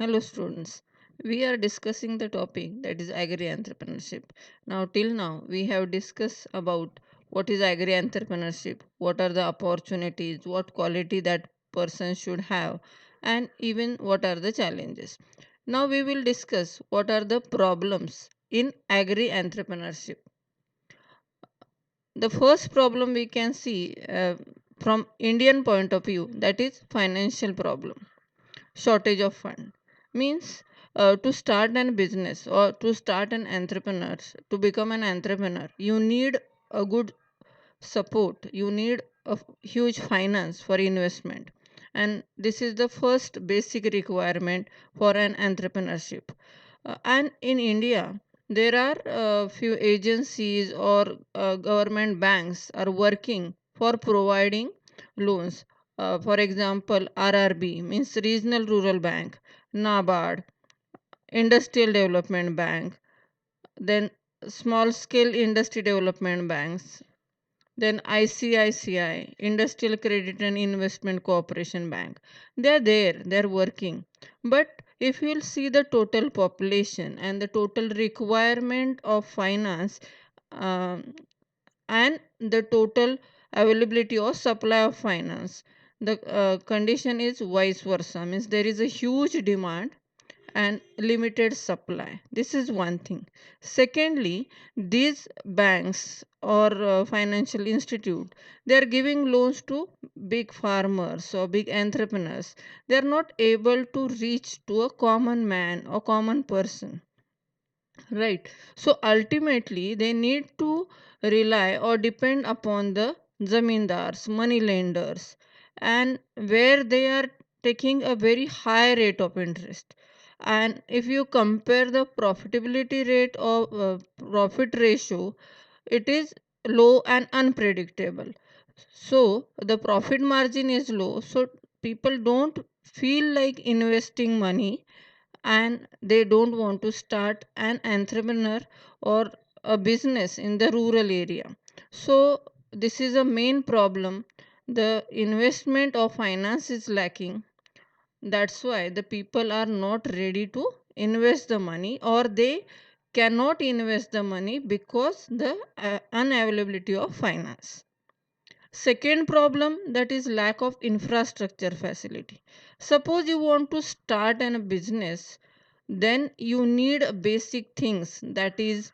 Hello, students. We are discussing the topic that is agri entrepreneurship. Now, till now, we have discussed about what is agri entrepreneurship, what are the opportunities, what quality that person should have, and even what are the challenges. Now, we will discuss what are the problems in agri entrepreneurship. The first problem we can see from Indian point of view, that is financial problem, shortage of fund means to start an business or to start an entrepreneur, to become an entrepreneur, you need a good support, you need a huge finance for investment, and this is the first basic requirement for an entrepreneurship. And in India there are few agencies or government banks are working for providing loans. For example, RRB means Regional Rural Bank, NABARD, Industrial Development Bank, then Small Scale Industry Development Banks, then ICICI, Industrial Credit and Investment Corporation Bank. They are there, they are working. But if you'll see the total population and the total requirement of finance, um, and the total availability or supply of finance, the condition is vice versa, means there is a huge demand and limited supply. This is one thing. Secondly, these banks or financial institute, they are giving loans to big farmers or big entrepreneurs. They are not able to reach to a common man or common person, right? So ultimately they need to rely or depend upon the zamindars, money lenders, and where they are taking a very high rate of interest. And if you compare the profitability rate or profit ratio, it is low and unpredictable. So the profit margin is low, so people don't feel like investing money, and they don't want to start an entrepreneur or a business in the rural area. So this is a main problem. The investment of finance is lacking. That's why the people are not ready to invest the money, or they cannot invest the money because the unavailability of finance. Second problem, that is lack of infrastructure facility. Suppose you want to start a business, then you need basic things, that is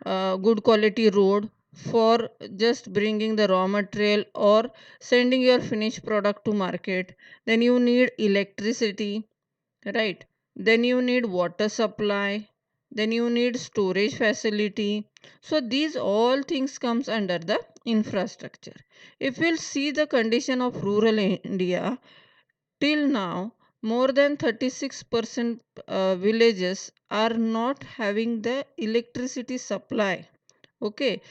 good quality road for just bringing the raw material or sending your finished product to market. Then you need electricity, right? Then you need water supply, then you need storage facility. So these all things comes under the infrastructure. If we'll see the condition of rural India, till now more than 36% villages are not having the electricity supply. Okay.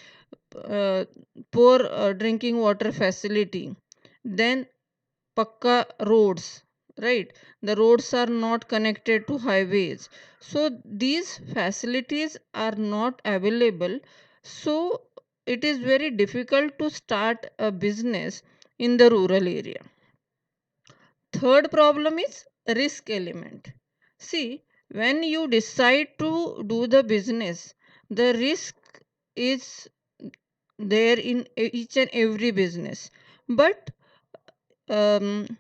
uh, Poor drinking water facility, then pakka roads, right? The roads are not connected to highways, so these facilities are not available. So it is very difficult to start a business in the rural area. Third problem is risk element. See, when you decide to do the business, the risk is there in each and every business. But um,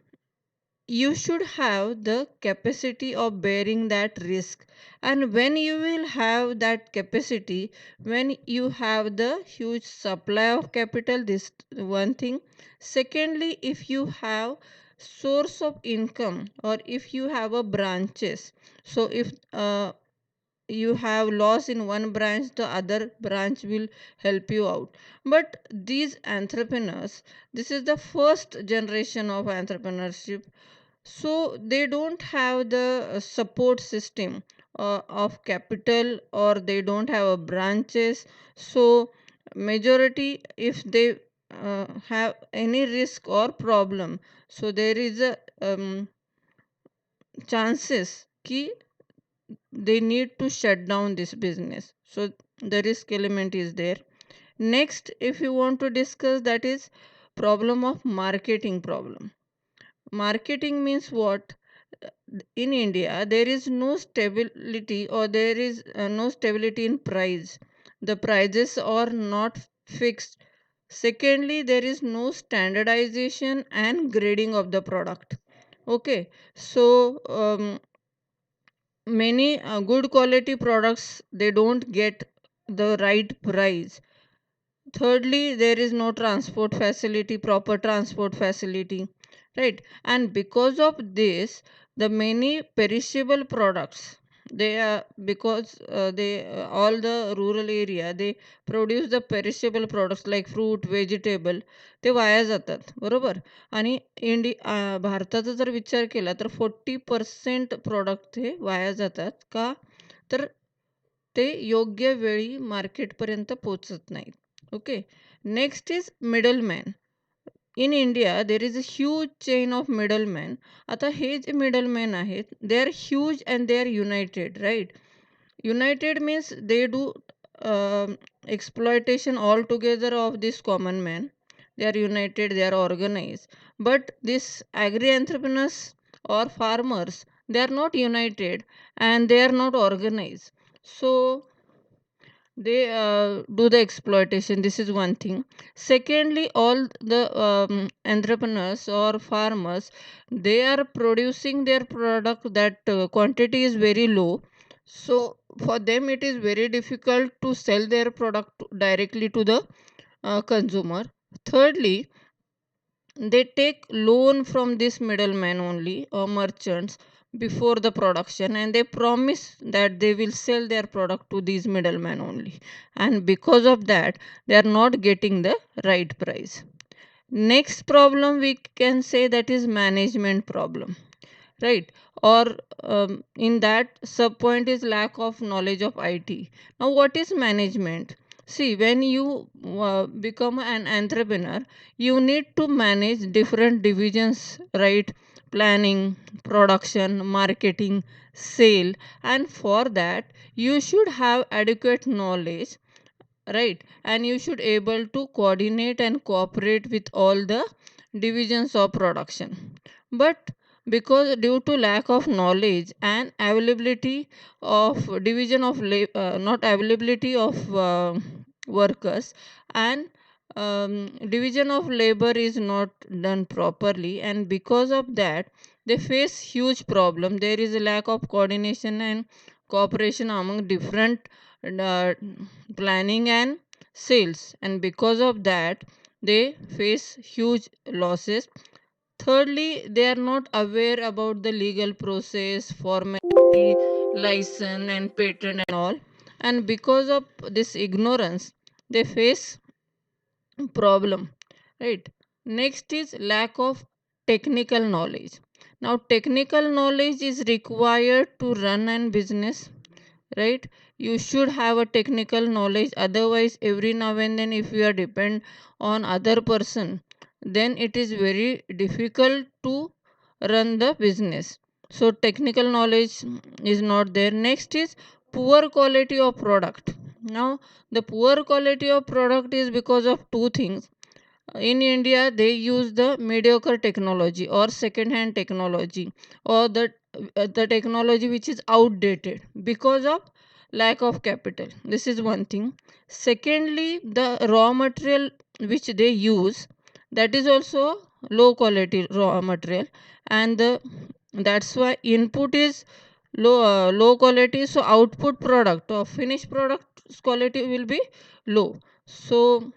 you should have the capacity of bearing that risk. And when you will have that capacity, when you have the huge supply of capital, this one thing. Secondly, if you have source of income, or if you have a branches, so if you have loss in one branch, the other branch will help you out. But these entrepreneurs, this is the first generation of entrepreneurship, so they don't have the support system of capital, or they don't have a branches. So majority, if they have any risk or problem, so there is a chances ki they need to shut down this business. So the risk element is there. Next, if you want to discuss, that is problem of marketing problem. Marketing means what? in India, there is no stability, or there is no stability in price. The prices are not fixed. Secondly, there is no standardization and grading of the product. Okay, so many good quality products, they don't get the right price. Thirdly, there is no transport facility, proper transport facility, right? And because of this, the many perishable products, they are, because they all the rural area, they produce the perishable products like fruit, vegetable, ते via जातात, बरोबर. आणि भारताचा जर विचार केला तर 40% product हे via जातात का, तर ते योग्य वेळी मार्केटपर्यंत पोहोचत नाहीत. Okay. Next is middleman. In India there is a huge chain of middleman. आता हे जे मिडलमॅन आहेत, they are huge and they are united, right. United means they do exploitation altogether of this common man. They are united, they are organized. But this agri entrepreneurs or farmers, they are not united and they are not organized. So they do the exploitation. This is one thing. Secondly, all the entrepreneurs or farmers, they are producing their product, that quantity is very low, so for them it is very difficult to sell their product directly to the consumer. Thirdly, they take loan from this middleman only, or merchants, before the production, and they promise that they will sell their product to these middlemen only, and because of that they are not getting the right price. Next problem we can say, that is management problem, right? Or in that sub point is lack of knowledge of IT. Now what is management? See, when you become an entrepreneur, you need to manage different divisions, right? Planning, production, marketing, sale, and for that you should have adequate knowledge, right? And you should able to coordinate and cooperate with all the divisions of production. But because due to lack of knowledge and availability of division of not availability of workers, and division of labor is not done properly, and because of that they face huge problem. There is a lack of coordination and cooperation among different uh, planning and sales, and because of that they face huge losses. Thirdly, they are not aware about the legal process, formality, license and patent and all, and because of this ignorance they face problem, right? Next is lack of technical knowledge. Now technical knowledge is required to run an business, right? You should have a technical knowledge, otherwise every now and then if you are depend on other person, then it is very difficult to run the business. So technical knowledge is not there. Next is poor quality of product. Now the poor quality of product is because of two things. In India, they use the mediocre technology or second-hand technology, or the technology which is outdated because of lack of capital. This is one thing. Secondly, the raw material which they use, that is also low quality raw material, and that's why input is low quality. So output product or finished product quality will be low. So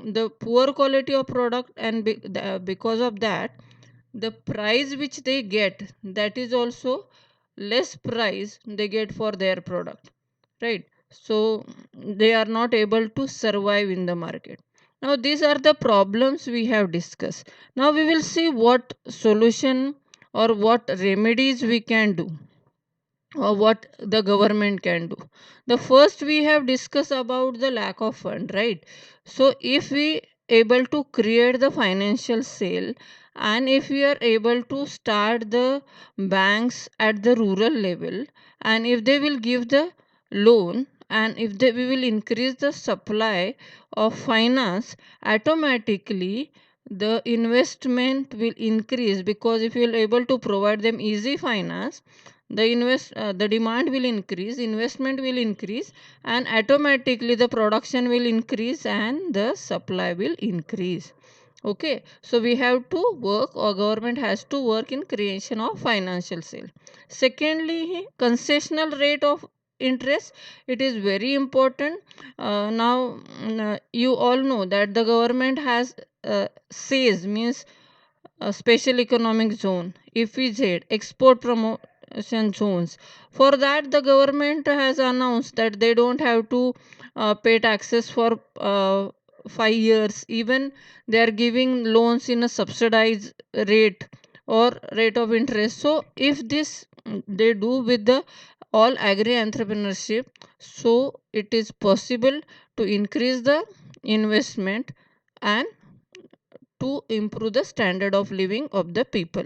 the poor quality of product, and because of that the price which they get, that is also less price they get for their product, right? So they are not able to survive in the market. Now these are the problems we have discussed. Now we will see what solution or what remedies we can do, or what the government can do. The first we have discussed about the lack of fund, right? So if we able to create the financial sale, and if we are able to start the banks at the rural level, and if they will give the loan, and if we will increase the supply of finance, automatically the investment will increase, because if you are able to provide them easy finance, the demand will increase, investment will increase, and automatically the production will increase and the supply will increase. Okay, so we have to work, or government has to work in creation of financial cell. Secondly, concessional rate of interest, it is very important. Now you all know that the government has says, means special economic zone, EPZ, export promotion zones. For that, the government has announced that they don't have to pay taxes for 5 years. Even they are giving loans in a subsidized rate or rate of interest. So if this they do with the all agri entrepreneurship, so it is possible to increase the investment and to improve the standard of living of the people.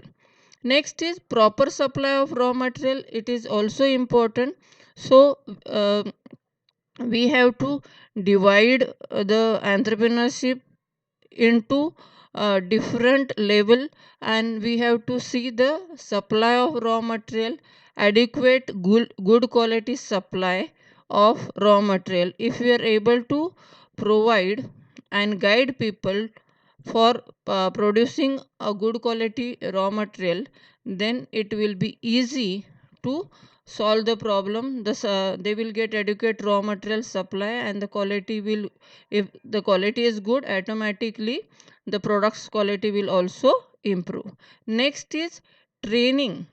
Next is proper supply of raw material. It is also important. So uh, we have to divide the entrepreneurship into different level, and we have to see the supply of raw material, adequate good quality supply of raw material. If we are able to provide and guide people for producing a good quality raw material, then it will be easy to solve the problem. They will get adequate raw material supply, and the quality will, if the quality is good, automatically the product's quality will also improve. Next is training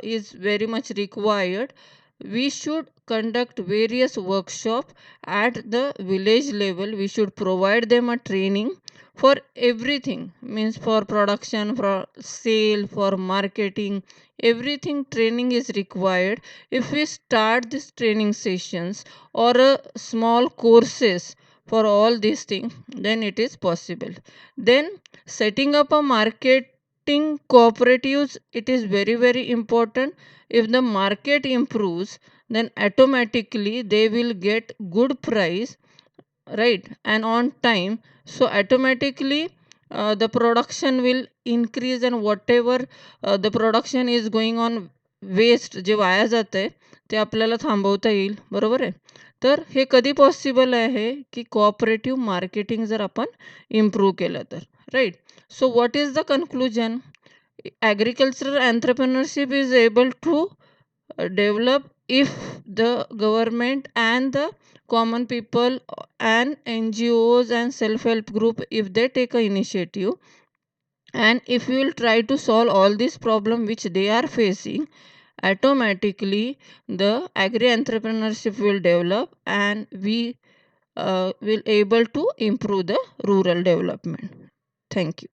is very much required. We should conduct various workshops at the village level. We should provide them a training for everything, means for production, for sale, for marketing, everything training is required. If we start these training sessions or small courses for all these things, then it is possible. Then setting up a marketing cooperatives, it is very very important. If the market improves, then automatically they will get good price, right, and on time. So automatically the production will increase, and whatever the production is going on, waste जे वाया जात आहे ते आपल्याला थांबवता येईल, बरोबर आहे. तर हे कधी पॉसिबल आहे की कोऑपरेटिव्ह मार्केटिंग जर आपण इम्प्रूव्ह केलं तर, right. So what is the conclusion? Agricultural entrepreneurship is able to develop if the government and the common people and NGOs and self-help group, if they take a initiative, and if we will try to solve all these problems which they are facing, automatically the agri entrepreneurship will develop, and we will able to improve the rural development. Thank you.